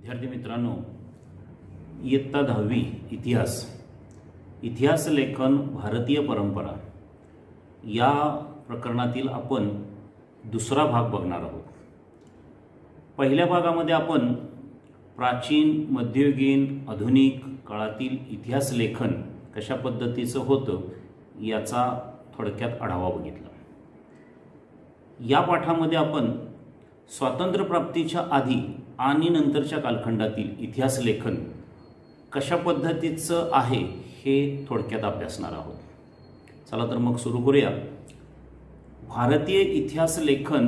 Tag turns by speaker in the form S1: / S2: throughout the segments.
S1: विद्यार्थी मित्रांनो, इयत्ता 10वी इतिहास लेखन भारतीय परंपरा या प्रकरणातील आपण दुसरा भाग बघणार आहोत। पहिल्या भागामध्ये आपण प्राचीन, मध्ययुगीन, आधुनिक काळातील इतिहास लेखन कशा पद्धतीचं होतं याचा थोडक्यात आढावा बघितला। या पाठामध्ये आपण स्वातंत्र्य प्राप्तीच्या आधी आणि नंतरच्या कालखंडातील इतिहास लेखन कशा पद्धतीचं आहे हे थोडक्यात अभ्यासणार आहोत। चला तर मग सुरू करूया। भारतीय इतिहास लेखन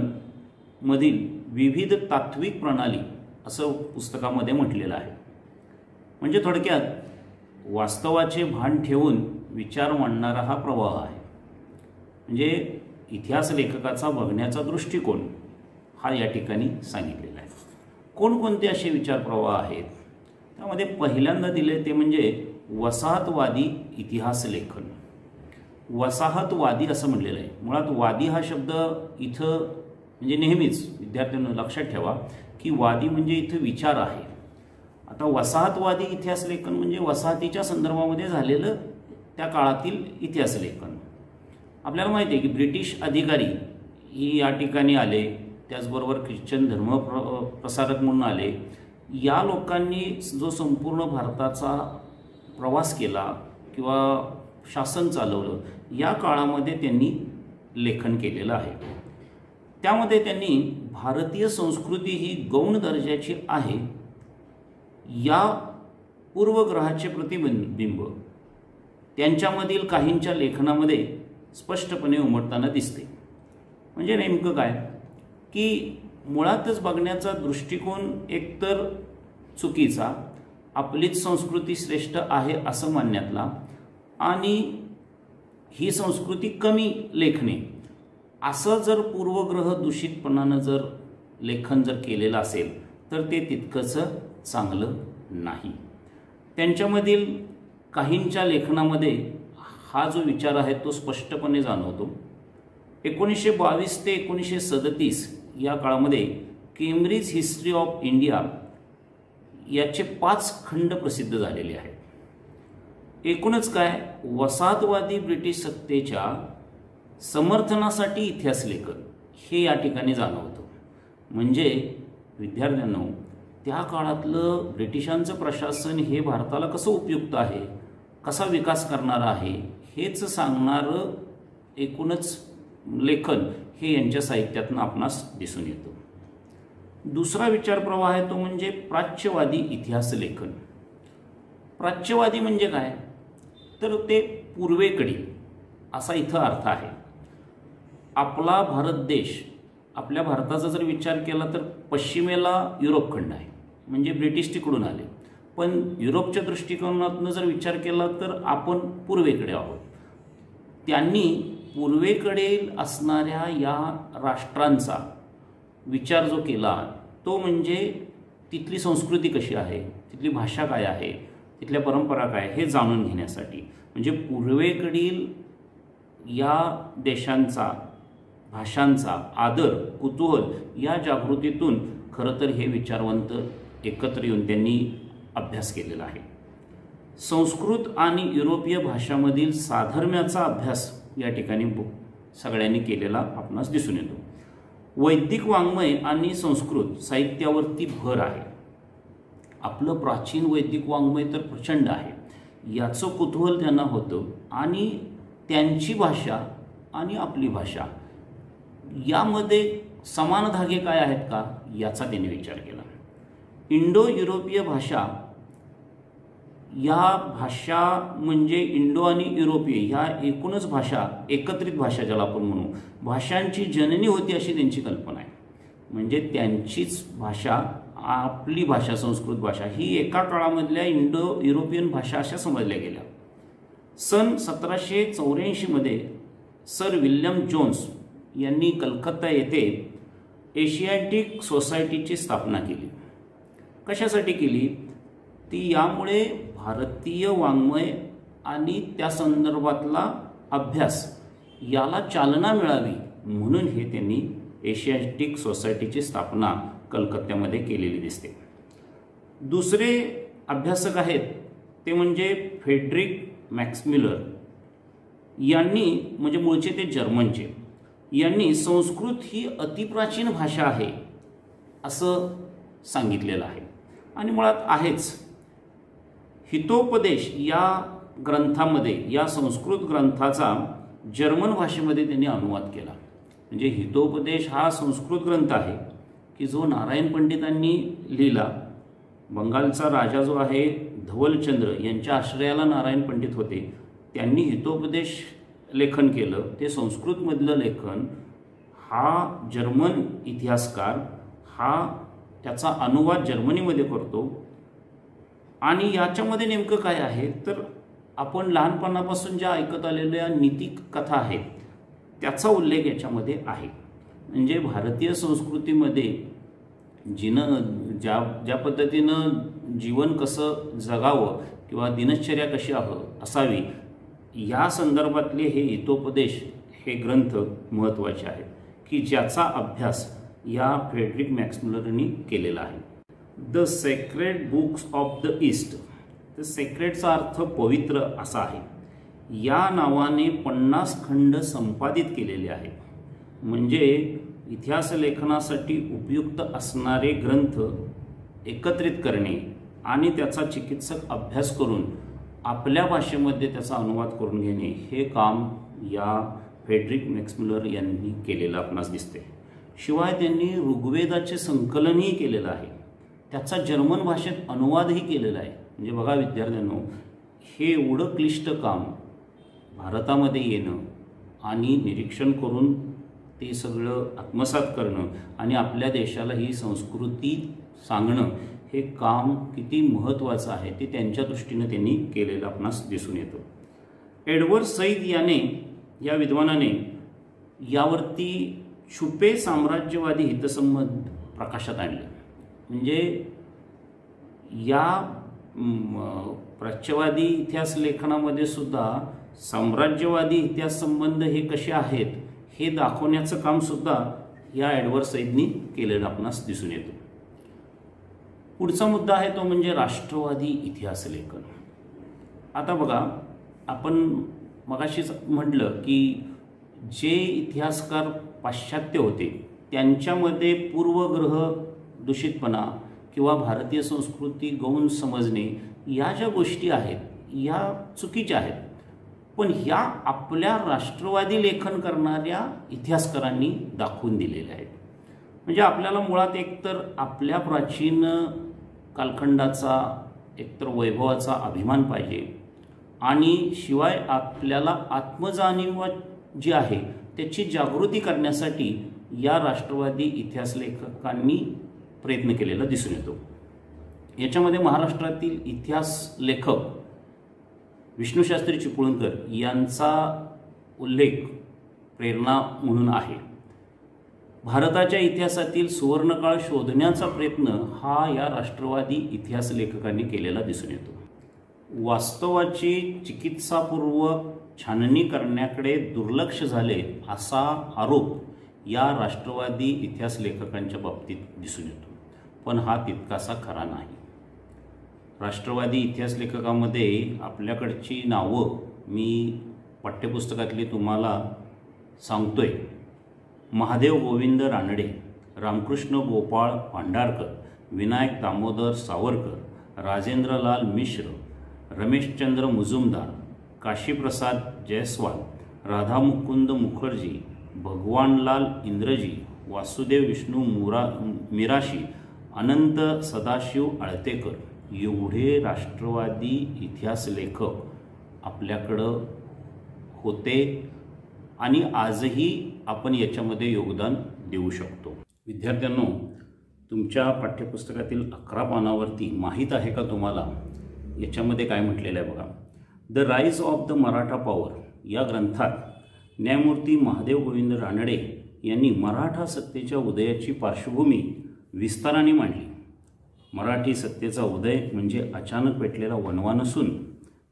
S1: मधील विविध तात्विक प्रणाली असं पुस्तकामध्ये म्हटलेलं आहे। म्हणजे थोडक्यात वास्तवाचे भान ठेवून विचार मांडणारा हा प्रवाह आहे। म्हणजे इतिहास लेखकाचा बघण्याचा दृष्टिकोन हा या ठिकाणी सांगितलेला आहे। कोणकोणते असे विचार प्रवाह आहेत त्यामध्ये पहिल्यांदा दिले ते म्हणजे वसाहतवादी इतिहास लेखन। वसाहतवादी असं म्हटलेलं आहे। मुळात वादी हा शब्द इथं म्हणजे नेहमीच विद्यार्थ्यांना लक्षात ठेवा की वादी म्हणजे इथं विचार आहे। आता वसाहतवादी इतिहास लेखन म्हणजे वसाहतीच्या संदर्भामध्ये झालेलं त्या काळातील इतिहास लेखन। आपल्याला माहिती आहे की ब्रिटिश अधिकारी ही या ठिकाणी आले, त्याचबरोबर ख्रिश्चन धर्म प्रसारक म्हणून आले। या लोकांनी जो संपूर्ण भारताचा प्रवास केला किंवा शासन चालवलं या काळामध्ये त्यांनी लेखन केलेलं आहे। त्यामध्ये त्यांनी भारतीय संस्कृती ही गौण दर्जाची आहे या पूर्वग्रहाचे प्रतिबिंब त्यांच्यामधील काहींच्या लेखनामध्ये स्पष्टपणे उमटताना दिसते। म्हणजे नेमकं काय की मुळातच बघण्याचा दृष्टिकोन एकतर चुकीचा, आपलीच संस्कृती श्रेष्ठ आहे असं मानण्यातला, आणि ही संस्कृती कमी लेखणे असं जर पूर्वग्रह दूषितपणानं जर लेखन जर केलेलं असेल तर ते तितकंच चांगलं नाही। त्यांच्यामधील काहींच्या लेखनामध्ये हा जो विचार आहे तो स्पष्टपणे जाणवतो। 1922 ते 1937 या काळामध्ये केम्ब्रिज हिस्ट्री ऑफ इंडिया याचे 5 खंड प्रसिद्ध झालेले आहेत। एकूणच काय, वसाहतवादी ब्रिटिश सत्तेच्या समर्थनासाठी इतिहास लेखन हे या ठिकाणी जाणवतं। म्हणजे विद्यार्थ्यांनो, त्या काळातलं ब्रिटिशांचं प्रशासन हे भारताला कसं उपयुक्त आहे, कसा विकास करणार आहे हेच सांगणारं एकूणच लेखन हे यांच्या साहित्यातून आपणास दिसून येतं। दुसरा विचार प्रवाह आहे तो म्हणजे प्राच्यवादी इतिहास लेखन। प्राच्यवादी म्हणजे काय तर ते पूर्वेकडील असा इथं अर्थ आहे। आपला भारत देश, आपल्या भारताचा जर विचार केला तर पश्चिमेला युरोप खंड आहे, म्हणजे ब्रिटिश तिकडून आले, पण युरोपच्या दृष्टिकोनातून जर विचार केला तर आपण पूर्वेकडे आहोत। त्यांनी पूर्वेकडे असणाऱ्या या राष्ट्रांचा विचार जो केला तो म्हणजे तिथली संस्कृती कशी आहे, तिथली भाषा काय आहे, तिथल्या परंपरा काय हे जाणून घेण्यासाठी। म्हणजे पूर्वेकडील या देशांचा, भाषांचा आदर, कुतूहल या जागृतीतून खरं तर हे विचारवंत एकत्र येऊन त्यांनी अभ्यास केलेला आहे। संस्कृत आणि युरोपीय भाषांमधील साधर्म्याचा अभ्यास या ठिकाणी सगळ्यांनी केलेला आपणास दिसून येतो। वैदिक वाङ्मय आणि संस्कृत साहित्यावरती भर आहे। आपलं प्राचीन वैदिक वाङ्मय तर प्रचंड आहे, याचं कुतूहल त्यांना होतं, आणि त्यांची भाषा आणि आपली भाषा यामध्ये समान धागे काय आहेत का याचा त्यांनी विचार केला। इंडो युरोपीय भाषा या भाषा म्हणजे इंडो आणि युरोपीय ह्या एकूणच भाषा, एकत्रित भाषा ज्याला आपण म्हणू, भाषांची जननी होती अशी त्यांची कल्पना आहे। म्हणजे त्यांचीच भाषा, आपली भाषा, संस्कृत भाषा ही एका काळामधल्या इंडो युरोपियन भाषा अशा समजल्या गेल्या। सन 1784 मध्ये सर विल्यम जोन्स यांनी कलकत्ता येथे एशियाटिक सोसायटीची स्थापना केली। कशासाठी केली ती, यामुळे भारतीय वाङ्मय आणि त्या संदर्भातला अभ्यास याला चालना मिळावी म्हणून हे त्यांनी एशियाटिक सोसायटीची स्थापना कलकत्त्यामध्ये केलेली दिसते। दुसरे अभ्यासक आहेत ते म्हणजे फ्रेडरिक मॅक्समिलर यांनी, म्हणजे मूळचे ते जर्मनचे, यांनी संस्कृत ही अतिप्राचीन भाषा आहे असं सांगितलेलं आहे. आणि मुळात आहेच. हितोपदेश या ग्रंथामध्ये, या संस्कृत ग्रंथाचा जर्मन भाषेमध्ये त्यांनी अनुवाद केला. म्हणजे हितोपदेश हा संस्कृत ग्रंथ आहे की जो नारायण पंडितांनी लिहिला. बंगालचा राजा जो आहे धवलचंद्र यांच्या आश्रयाला नारायण पंडित होते, त्यांनी हितोपदेश लेखन केलं. ते संस्कृतमधलं लेखन हा जर्मन इतिहासकार हा त्याचा अनुवाद जर्मनीमध्ये करतो. आणि याच्यामध्ये नेमकं काय आहे तर आपण लहानपणापासून ज्या ऐकत आलेल्या नीती कथा आहेत त्याचा उल्लेख याच्यामध्ये आहे. म्हणजे भारतीय संस्कृतीमध्ये ज्या पद्धतीनं जीवन कसं जगावं किंवा दिनचर्या कशी असावी या संदर्भातले हे हितोपदेश हे ग्रंथ महत्त्वाचे आहेत की ज्याचा अभ्यास या फ्रेडरिक मॅक्समिलरनी केलेला आहे. The sacred books of the east. तर सेक्रेडचा अर्थ पवित्र असा आहे. या नावाने 50 खंड संपादित केलेले आहेत. म्हणजे इतिहास लेखनासाठी उपयुक्त असणारे ग्रंथ एकत्रित करणे आणि त्याचा चिकित्सक अभ्यास करून आपल्या भाषेमध्ये त्याचा अनुवाद करून घेणे हे काम या फ्रेडरिक मॅक्समिलर यांनी केलेलं आपणास दिसते. शिवाय त्यांनी ऋग्वेदाचे संकलनही केलेलं आहे. त्याचा जर्मन भाषेत अनुवादही केलेला आहे. म्हणजे बघा विद्यार्थ्यांनो, हे एवढं क्लिष्ट काम भारतामध्ये येणं आणि निरीक्षण करून ते सगळं आत्मसात करणं आणि आपल्या देशाला ही संस्कृती सांगणं हे काम किती महत्त्वाचं आहे ते त्यांच्या दृष्टीनं त्यांनी केलेलं आपणास दिसून येतं. एडवर्ड सईद या विद्वानाने यावरती छुपे साम्राज्यवादी हितसंबंध प्रकाशात आणले. म्हणजे या प्राच्यवादी इतिहास लेखनामध्ये सुद्धा साम्राज्यवादी इतिहास संबंध हे कसे आहेत हे दाखवण्याचं काम सुद्धा या एडवर्ड सईदनी केलेलं आपणास दिसून येतं. पुढचा मुद्दा आहे तो म्हणजे राष्ट्रवादी इतिहास लेखन. आता बघा, आपण मगाशीच म्हटलं की जे इतिहासकार पाश्चात्य होते त्यांच्यामध्ये पूर्वग्रह दूषितपणा किंवा भारतीय संस्कृती गौण समजणे या ज्या गोष्टी आहेत या चुकीच्या आहेत. पण ह्या आपल्या राष्ट्रवादी लेखन करणाऱ्या इतिहासकारांनी दाखवून दिलेल्या आहेत. म्हणजे आपल्याला मुळात एकतर आपल्या प्राचीन कालखंडाचा एकतर वैभवाचा अभिमान पाहिजे आणि शिवाय आपल्याला आत्मजाणीव जी आहे त्याची जागृती करण्यासाठी या राष्ट्रवादी इतिहास लेखकांनी प्रयत्न केलेला दिसून येतो. याच्यामध्ये महाराष्ट्रातील इतिहास लेखक विष्णुशास्त्री चिपळूणकर यांचा उल्लेख प्रेरणा म्हणून आहे. भारताच्या इतिहासातील सुवर्णकाळ शोधण्याचा प्रयत्न हा या राष्ट्रवादी इतिहास लेखकांनी केलेला दिसून येतो. वास्तवाची चिकित्सापूर्वक छाननी करण्याकडे दुर्लक्ष झाले असा आरोप या राष्ट्रवादी इतिहास लेखकांच्या बाबतीत दिसून येतो. पण हा तितकासा खरा नाही. राष्ट्रवादी इतिहास लेखकामध्ये आपल्याकडची नावं मी पाठ्यपुस्तकातली तुम्हाला सांगतोय. महादेव गोविंद रानडे, रामकृष्ण गोपाळ भांडारकर, विनायक दामोदर सावरकर, राजेंद्रलाल मिश्र, रमेशचंद्र मुजुमदार, काशीप्रसाद जयस्वाल, राधामुकुंद मुखर्जी, भगवानलाल इंद्रजी, वासुदेव विष्णू मिराशी, अनंत सदाशिव आळतेकर एवढे राष्ट्रवादी इतिहास लेखक आपल्याकडं होते आणि आजही आपण याच्यामध्ये योगदान देऊ शकतो. विद्यार्थ्यांनो, तुमच्या पाठ्यपुस्तकातील 11 पानावरती माहीत आहे का तुम्हाला याच्यामध्ये काय म्हटलेलं आहे बघा. The rise of the Maratha power या ग्रंथात न्यायमूर्ती महादेव गोविंद रानडे यांनी मराठा सत्तेच्या उदयाची पार्श्वभूमी विस्ताराने मांडली. मराठी सत्तेचा उदय म्हणजे अचानक पेटलेला वणवा नसून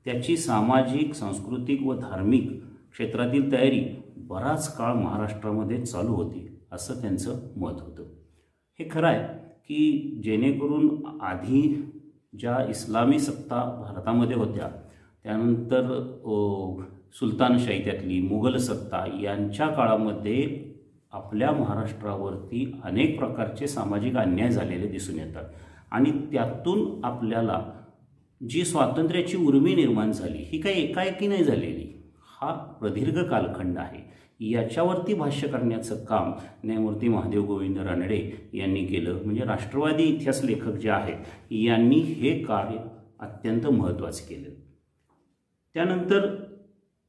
S1: त्याची सामाजिक, सांस्कृतिक व धार्मिक क्षेत्रातील तयारी बराच काळ महाराष्ट्रामध्ये चालू होती असं त्यांचं मत होतं. हे खरं आहे की जेणेकरून आधी ज्या इस्लामी सत्ता भारतामध्ये होत्या, त्यानंतर सुलतानशाही त्यातली मुघल सत्ता यांच्या काळामध्ये आपल्या महाराष्ट्रावरती अनेक प्रकारचे सामाजिक अन्याय झालेले दिसून येतात आणि त्यातून आपल्याला जी स्वातंत्र्याची उर्मी निर्माण झाली ही काही एकाएकी नाही झालेली, हा प्रदीर्घ कालखंड आहे. याच्यावरती भाष्य करण्याचं काम न्यायमूर्ती महादेव गोविंद रानडे यांनी केलं. म्हणजे राष्ट्रवादी इतिहास लेखक जे आहेत यांनी हे कार्य अत्यंत महत्त्वाचं केलं. त्यानंतर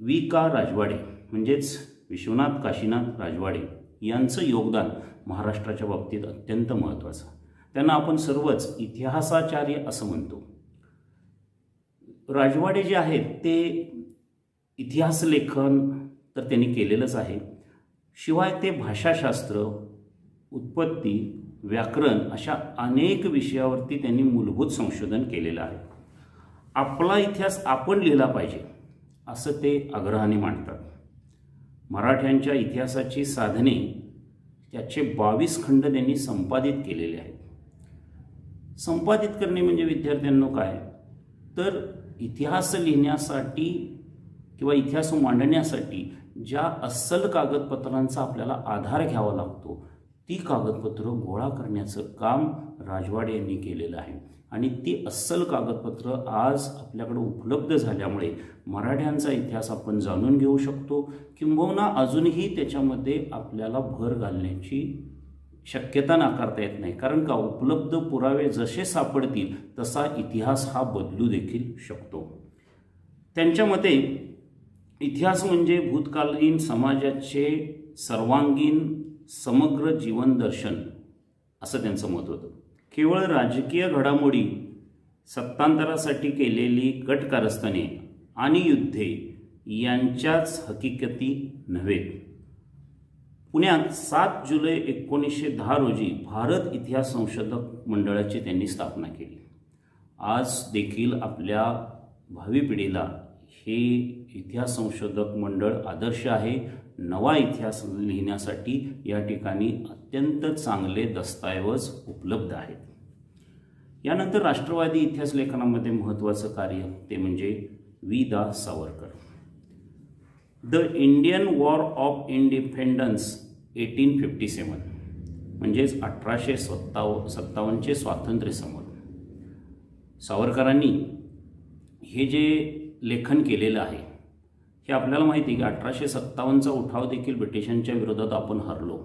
S1: वी.का. राजवाडे म्हणजेच विश्वनाथ काशीनाथ राजवाडे यांचं योगदान महाराष्ट्राच्या बाबतीत अत्यंत महत्त्वाचं. त्यांना आपण सर्वच इतिहासाचार्य असं म्हणतो. राजवाडे जे आहेत ते इतिहास लेखन तर त्यांनी केलेलंच आहे, शिवाय ते भाषाशास्त्र, उत्पत्ती, व्याकरण अशा अनेक विषयावरती त्यांनी मूलभूत संशोधन केलेलं आहे. आपला इतिहास आपण लिहिला पाहिजे असं ते आग्रहाने मांडतात. मराठ्यांच्या इतिहासाची साधने त्याचे 22 खंड त्यांनी संपादित केलेले आहेत. संपादित करणे म्हणजे विद्यार्थ्यांनो काय, तर इतिहास लिहिण्यासाठी किंवा इतिहास मांडण्यासाठी ज्या अस्सल कागदपत्रांचा आपल्याला आधार घ्यावा लागतो ती कागदपत्रं गोळा करण्याचं काम राजवाडे यांनी केलेलं आहे. आणि ती अस्सल कागदपत्र आज आपल्याकडे उपलब्ध झाल्यामुळे मराठ्यांचा इतिहास आपण जाणून घेऊ शकतो, किंबहुना अजूनही त्याच्यामध्ये आपल्याला भर घालण्याची शक्यता नाकारता येत नाही. कारण का, उपलब्ध पुरावे जसे सापडतील तसा इतिहास हा बदलू देखील शकतो. त्यांच्या मते इतिहास म्हणजे भूतकालीन समाजाचे सर्वांगीण समग्र जीवन दर्शन असं त्यांचं मत होतं. केवळ राजकीय घडामोडी, सत्तांतरासाठी केलेली गटकारस्थाने आणि युद्धे यांच्याच हकीकती नव्हे. पुण्यात 7 जुलै 1910 रोजी भारत इतिहास संशोधक मंडळाची त्यांनी स्थापना केली. आज देखील आपल्या भावी पिढीला हे इतिहास संशोधक मंडळ आदर्श आहे. नवा इतिहास लिहिण्यासाठी या ठिकाणी अत्यंत चांगले दस्तऐवज उपलब्ध आहेत. यानंतर राष्ट्रवादी इतिहास लेखनामध्ये महत्त्वाचं कार्य ते म्हणजे V D. Savarkar. The Indian war of independence 1857 म्हणजेच 1857चे स्वातंत्र्य समर. सावरकरांनी हे जे लेखन केलेलं आहे हे आपल्याला माहिती आहे की 1857चा उठाव देखील ब्रिटिशांच्या विरोधात आपण हरलो.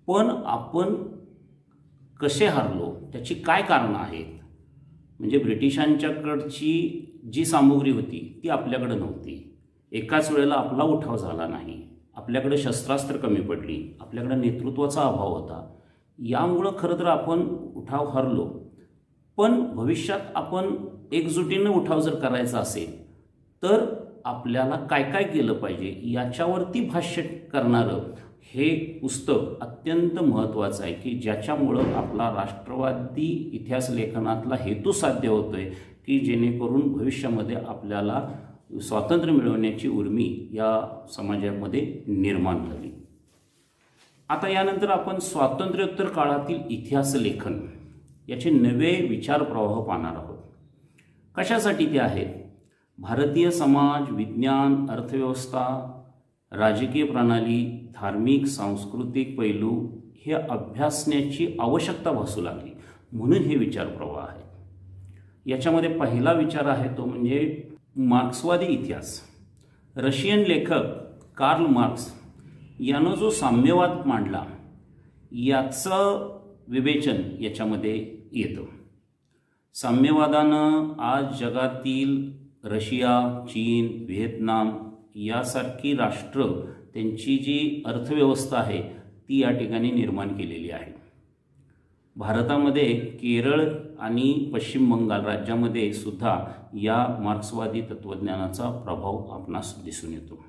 S1: पण आपण कसे हरलो, त्याची काय कारणं आहेत. म्हणजे ब्रिटिशांच्याकडची जी सामुग्री होती ती आपल्याकडे नव्हती. एकाच वेळेला आपला उठाव झाला नाही. आपल्याकडे शस्त्रास्त्र कमी पडली, आपल्याकडे नेतृत्वाचा अभाव होता. यामुळं खरं तर आपण उठाव हरलो. पण भविष्यात आपण एकजुटीनं उठाव जर करायचा असेल तर आपल्याला काय काय केलं पाहिजे याच्यावरती भाष्य करणारं हे पुस्तक अत्यंत महत्त्वाचं आहे की ज्याच्यामुळं आपला राष्ट्रवादी इतिहास लेखनातला हेतू साध्य होतोय की जेणेकरून भविष्यामध्ये आपल्याला स्वातंत्र्य मिळवण्याची उर्मी या समाजामध्ये निर्माण झाली. आता यानंतर आपण स्वातंत्र्योत्तर काळातील इतिहास लेखन याचे नवे विचार प्रवाह पाहणार आहोत. कशासाठी ते आहेत? भारतीय समाज, विज्ञान, अर्थव्यवस्था, राजकीय प्रणाली, धार्मिक सांस्कृतिक पैलू हे अभ्यासण्याची आवश्यकता भासू लागली म्हणून हे विचार प्रवाह आहेत. याच्यामध्ये पहिला विचार आहे तो म्हणजे मार्क्सवादी इतिहास. रशियन लेखक कार्ल मार्क्स यानं जो साम्यवाद मांडला याचं विवेचन याच्यामध्ये येतं. साम्यवादानं आज जगातील रशिया, चीन, व्हिएतनाम यासारखी राष्ट्र त्यांची जी अर्थव्यवस्था आहे ती या ठिकाणी निर्माण केलेली आहे. भारतामध्ये केरळ आणि पश्चिम बंगाल राज्यामध्ये सुद्धा या मार्क्सवादी तत्त्वज्ञानाचा प्रभाव आपणास दिसून येतो.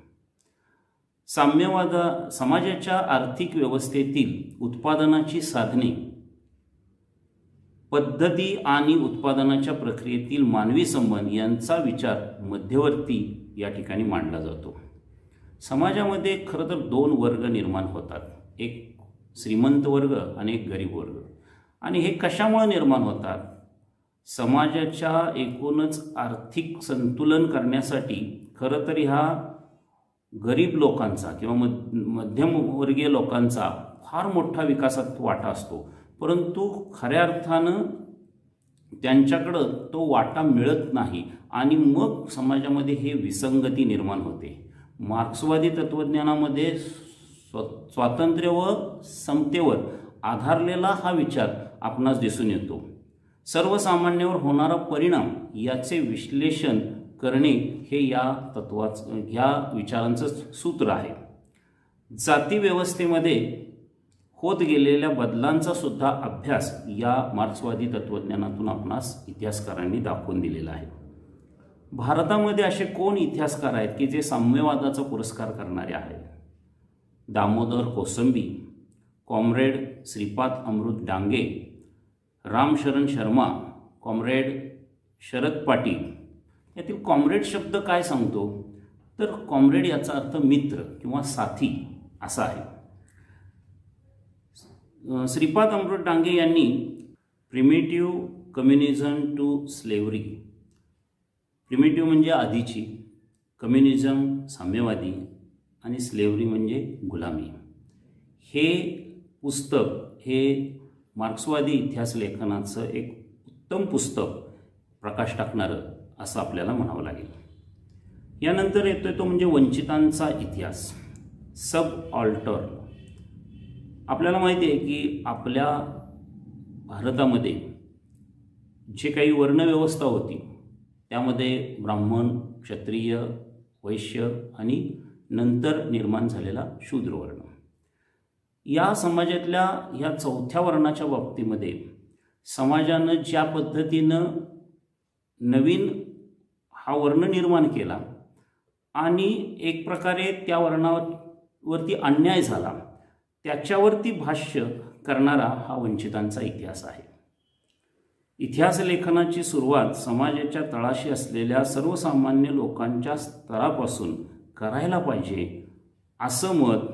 S1: समाजाच्या आर्थिक व्यवस्थेतील उत्पादनाची साधने, पद्धती आणि उत्पादनाच्या प्रक्रियेतील मानवी संबंध यांचा विचार मध्यवर्ती या ठिकाणी मांडला जातो. समाजामध्ये खरं तर 2 वर्ग निर्माण होतात, एक श्रीमंत वर्ग आणि एक गरीब वर्ग. आणि हे कशामुळे निर्माण होतात? समाजाच्या एकूणच आर्थिक संतुलन करण्यासाठी खरं तर ह्या गरीब लोकांचा किंवा मध्यमवर्गीय लोकांचा फार मोठा विकासात वाटा असतो, परंतु खऱ्या अर्थानं त्यांच्याकडं तो वाटा मिळत नाही आणि मग समाजामध्ये हे विसंगती निर्माण होते. मार्क्सवादी तत्त्वज्ञानामध्ये स्वातंत्र्य व समतेवर आधारलेला हा विचार आपणास दिसून येतो. सर्वसामान्यावर होणारा परिणाम याचे विश्लेषण करणे हे ह्या विचारांचं सूत्र आहे. जाती व्यवस्थेमध्ये होत गेलेल्या बदलांचा सुद्धा अभ्यास या मार्क्सवादी तत्त्वज्ञानातून आपणास इतिहासकारांनी दाखवून दिलेला आहे. भारतामध्ये असे कोण इतिहासकार आहेत की जे साम्यवादाचा पुरस्कार करणारे आहेत? Damodar Kosambi, comrade Shripad Amrit Dange, Ramsharan Sharma, comrade Sharad Patil. यातील कॉम्रेड शब्द काय सांगतो तर कॉम्रेड याचा अर्थ मित्र किंवा साथी असा आहे. श्रीपाद अमृत डांगे यांनी primitive communism to slavery, primitive म्हणजे आधीची, कम्युनिझम साम्यवादी आणि स्लेव्हरी म्हणजे गुलामी, हे पुस्तक हे मार्क्सवादी इतिहास लेखनाचं एक उत्तम पुस्तक प्रकाश टाकणारं असं आपल्याला म्हणावं लागेल. यानंतर येतोय तो म्हणजे वंचितांचा इतिहास, सबऑल्टर्न. आपल्याला माहिती आहे की आपल्या भारतामध्ये जे काही वर्णव्यवस्था होती त्यामध्ये ब्राह्मण, क्षत्रिय, वैश्य आणि नंतर निर्माण झालेला शूद्रवर्ण, या समाजातल्या ह्या चौथ्या वर्णाच्या बाबतीमध्ये समाजानं ज्या पद्धतीनं नवीन हा वर्ण निर्माण केला आणि एक प्रकारे त्या वर्णावरती अन्याय झाला, त्याच्यावरती भाष्य करणारा हा वंचितांचा इतिहास आहे. इतिहास लेखनाची सुरुवात समाजाच्या तळाशी असलेल्या सर्वसामान्य लोकांच्या स्तरापासून करायला पाहिजे असं मत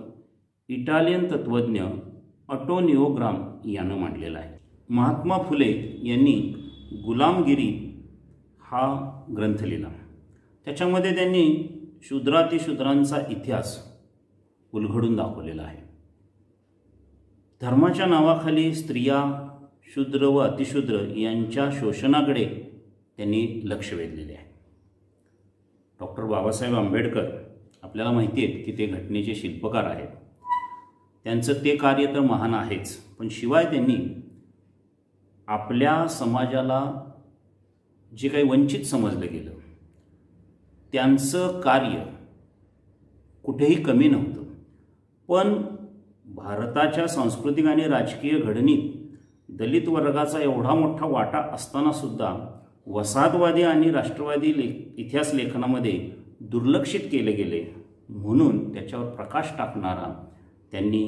S1: इटालियन तत्त्वज्ञ अँटोनिओ ग्राम यानं मांडलेलं आहे. महात्मा फुले यांनी गुलामगिरी हा ग्रंथ लिहिला. त्याच्यामध्ये त्यांनी शूद्रातिशूद्रांचा इतिहास उलगडून दाखवलेला आहे. धर्माच्या नावाखाली स्त्रिया, शूद्र व अतिशूद्र यांच्या शोषणाकडे त्यांनी लक्ष वेधलेले आहे. डॉक्टर बाबासाहेब आंबेडकर आपल्याला माहिती आहे की ते घटनेचे शिल्पकार आहेत. त्यांचं ते कार्य तर महान आहेच, पण शिवाय त्यांनी आपल्या समाजाला जे काही वंचित समजलं गेलं त्यांचं कार्य कुठेही कमी नव्हतं. पण भारताच्या सांस्कृतिक आणि राजकीय घडणीत दलित वर्गाचा एवढा मोठा वाटा असताना सुद्धा वसाहतवादी आणि राष्ट्रवादी इतिहास लेखनामध्ये दुर्लक्षित केले गेले. म्हणून त्याच्यावर प्रकाश टाकणारा त्यांनी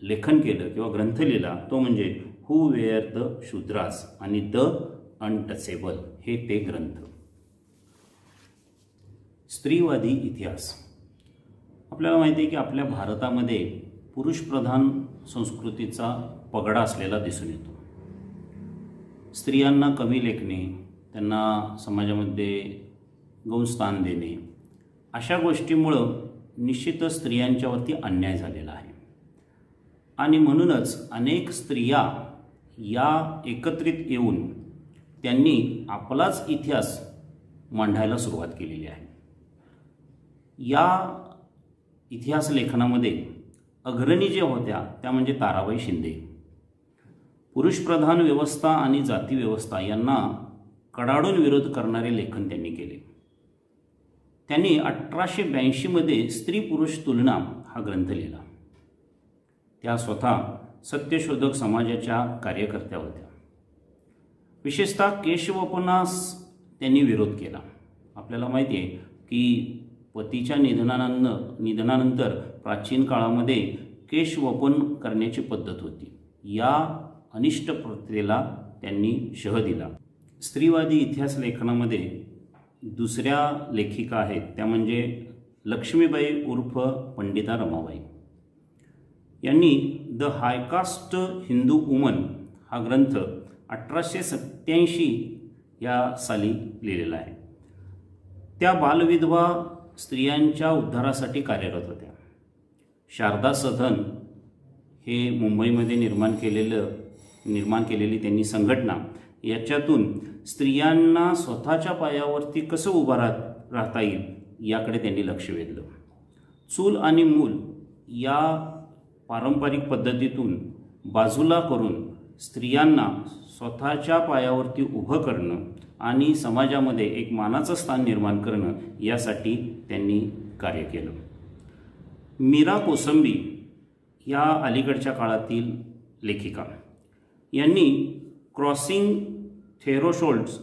S1: लेखन केलं किंवा ग्रंथ लिहिला, तो म्हणजे हू वेअर द शूद्रास आणि द अनटचेबल हे ते ग्रंथ. स्त्रीवादी इतिहास. आपल्याला माहिती आहे की आपल्या भारतामध्ये पुरुषप्रधान संस्कृतीचा पगडा असलेला दिसून येतो. स्त्रियांना कमी लेखणे, त्यांना समाजामध्ये गौणस्थान देणे, अशा गोष्टीमुळं निश्चितच स्त्रियांच्यावरती अन्याय झालेला आहे. आणि म्हणूनच अनेक स्त्रिया या एकत्रित येऊन त्यांनी आपलाच इतिहास मांडायला सुरुवात केलेली आहे. या इतिहास लेखनामध्ये अग्रणी जे होत्या त्या म्हणजे ताराबाई शिंदे. पुरुषप्रधान व्यवस्था आणि जाती व्यवस्था यांना कडाडून विरोध करणारे लेखन त्यांनी केले. त्यांनी 1882 स्त्री पुरुष तुलना हा ग्रंथ लिहिला. त्या स्वतः सत्यशोधक समाजाच्या कार्यकर्त्या होत्या. विशेषतः केशवपनास त्यांनी विरोध केला. आपल्याला माहिती आहे की पतीच्या निधनानंतर प्राचीन काळामध्ये केशवपन करण्याची पद्धत होती. या अनिष्ट प्रथेला त्यांनी शह दिला. स्त्रीवादी इतिहास लेखनामध्ये दुसऱ्या लेखिका आहेत त्या म्हणजे लक्ष्मीबाई उर्फ पंडिता रमाबाई. यांनी द हायकास्ट हिंदू वुमन हा ग्रंथ 1887 या साली लिहिलेला आहे. त्या बालविधवा स्त्रियांच्या उद्धारासाठी कार्यरत होत्या. शारदा सदन हे मुंबईमध्ये निर्माण केलेली त्यांनी संघटना, याच्यातून स्त्रियांना स्वतःच्या पायावरती कसं उभा राहता येईल याकडे त्यांनी लक्ष वेधलं. चूल आणि मूल या पारंपरिक पद्धतीतून बाजूला करून स्त्रियांना स्वतःच्या पायावरती उभं करणं आणि समाजामध्ये एक मानाचं स्थान निर्माण करणं यासाठी त्यांनी कार्य केलं. मीरा कोसंबी या अलीकडच्या काळातील लेखिका यांनी crossing thresholds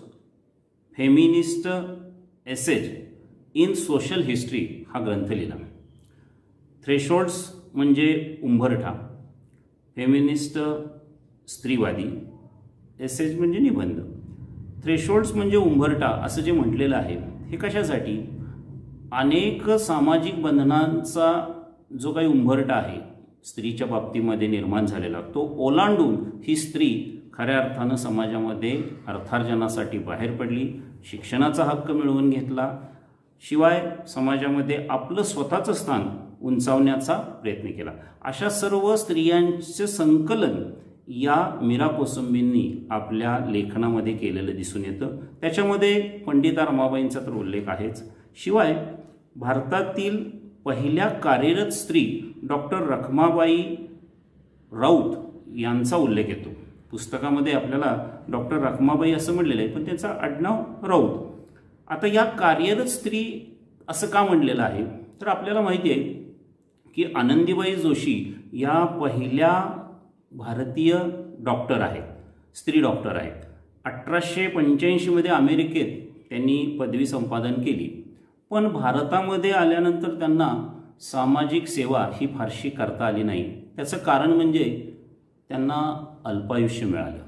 S1: feminist essays in social history हा ग्रंथ लिहिला. थ्रेशोल्ड्स म्हणजे उंबरठा, फेमिनिस्ट स्त्रीवादी, एसेज म्हणजे निबंध. थ्रेशोल्ड्स म्हणजे उंबरठा असं जे म्हटलेलं आहे हे कशासाठी? अनेक सामाजिक बंधनांचा जो काही उंबरठा आहे स्त्रीच्या बाबतीमध्ये निर्माण झालेला, तो ओलांडून ही स्त्री खऱ्या अर्थानं समाजामध्ये अर्थार्जनासाठी बाहेर पडली, शिक्षणाचा हक्क मिळवून घेतला, शिवाय समाजामध्ये आपलं स्वतःचं स्थान उंचावण्याचा प्रयत्न केला. अशा सर्व स्त्रियांचे संकलन या मीरा कोसंबींनी आपल्या लेखनामध्ये केलेलं दिसून येतं. त्याच्यामध्ये पंडिता रमाबाईंचा तर उल्लेख आहेच, शिवाय भारतातील पहिल्या कार्यरत स्त्री डॉक्टर रखमाबाई राऊत यांचा उल्लेख येतो. पुस्तकामध्ये आपल्याला डॉक्टर रखमाबाई असं म्हणलेलं आहे, पण त्यांचं आडनाव राऊत. आता या कार्यरत स्त्री असं का म्हणलेलं आहे तर आपल्याला माहिती आहे की आनंदीबाई जोशी या पहिल्या भारतीय डॉक्टर आहेत, स्त्री डॉक्टर आहेत. 1885 अमेरिकेत त्यांनी पदवी संपादन केली, पण भारतामध्ये आल्यानंतर त्यांना सामाजिक सेवा ही फारशी करता आली नाही. त्याचं कारण म्हणजे त्यांना अल्पायुष्य मिळालं.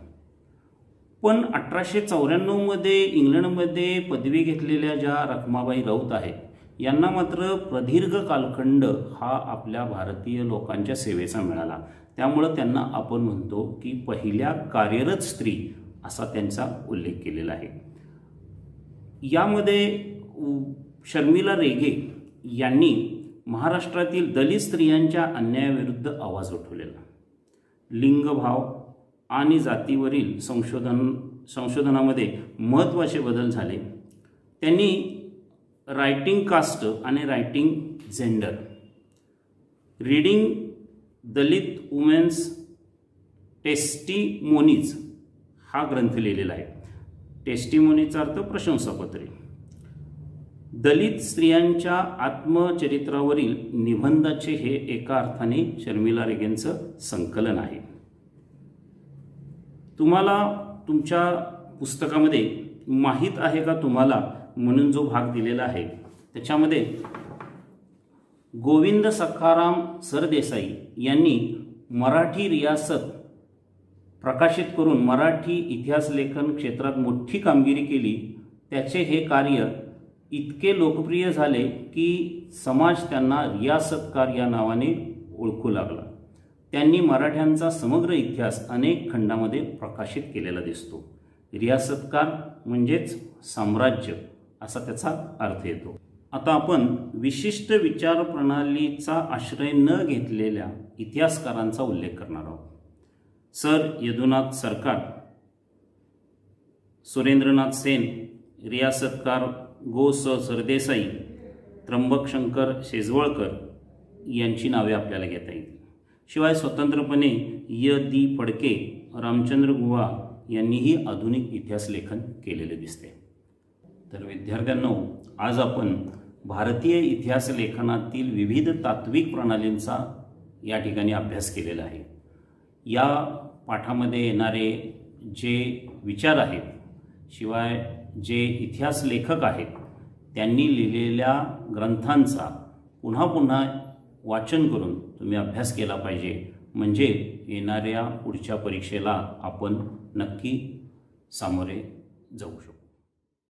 S1: पण 1894 इंग्लंडमध्ये पदवी घेतलेल्या ज्या रखमाबाई राऊत आहेत यांना मात्र प्रदीर्घ कालखंड हा आपल्या भारतीय लोकांच्या सेवेचा मिळाला. त्यामुळं त्यांना आपण म्हणतो की पहिल्या कार्यरत स्त्री असा त्यांचा उल्लेख केलेला आहे. यामध्ये शर्मिला रेघे यांनी महाराष्ट्रातील दलित स्त्रियांच्या अन्यायाविरुद्ध आवाज उठवलेला. लिंगभाव आणि जातीवरील संशोधनामध्ये महत्त्वाचे बदल झाले. त्यांनी रायटिंग कास्ट आणि रायटिंग जेंडर, रीडिंग दलित वुमेन्स टेस्टिमोनीज हा ग्रंथ लिहिलेला आहे. टेस्टिमोनीचा अर्थ प्रशंसापत्रे. दलित स्त्रियांच्या आत्मचरित्रावरील निबंधाचे हे एका अर्थाने शर्मिला रेघेंचं संकलन आहे. तुम्हाला तुमच्या पुस्तकामध्ये माहीत आहे का तुम्हाला म्हणून जो भाग दिलेला आहे त्याच्यामध्ये गोविंद सखाराम सरदेसाई यांनी मराठी रियासत प्रकाशित करून मराठी इतिहास लेखन क्षेत्रात मोठी कामगिरी केली. त्याचे हे कार्य इतके लोकप्रिय झाले की समाज त्यांना रियासतकार या नावाने ओळखू लागला. त्यांनी मराठ्यांचा समग्र इतिहास अनेक खंडामध्ये प्रकाशित केलेला दिसतो. रियासतकार म्हणजेच साम्राज्य असा त्याचा अर्थ येतो. आता आपण विशिष्ट विचार प्रणालीचा आश्रय न घेतलेल्या इतिहासकारांचा उल्लेख करणार आहोत. सर यदुनाथ सरकार, सुरेंद्रनाथ सेन, रियासतकार गो स सरदेसाई, त्र्यंबकशंकर शेजवळकर यांची नावे आपल्याला घेता येतील. शिवाय स्वतंत्रपणे य दी फडके, रामचंद्र गुहा यांनीही आधुनिक इतिहास लेखन केलेले दिसते. तर विद्यार्थ्यांनो, आज आपण भारतीय इतिहास लेखनातील विविध तात्विक प्रणालींचा या ठिकाणी अभ्यास केलेला आहे. या पाठामध्ये येणारे जे विचार आहेत, शिवाय जे इतिहास लेखक आहेत त्यांनी लिहिलेल्या ग्रंथांचा पुन्हा पुन्हा वाचन करून तुम्ही अभ्यास केला पाहिजे. म्हणजे येणाऱ्या पुढच्या परीक्षेला आपण नक्की सामोरे जाऊ शकतो.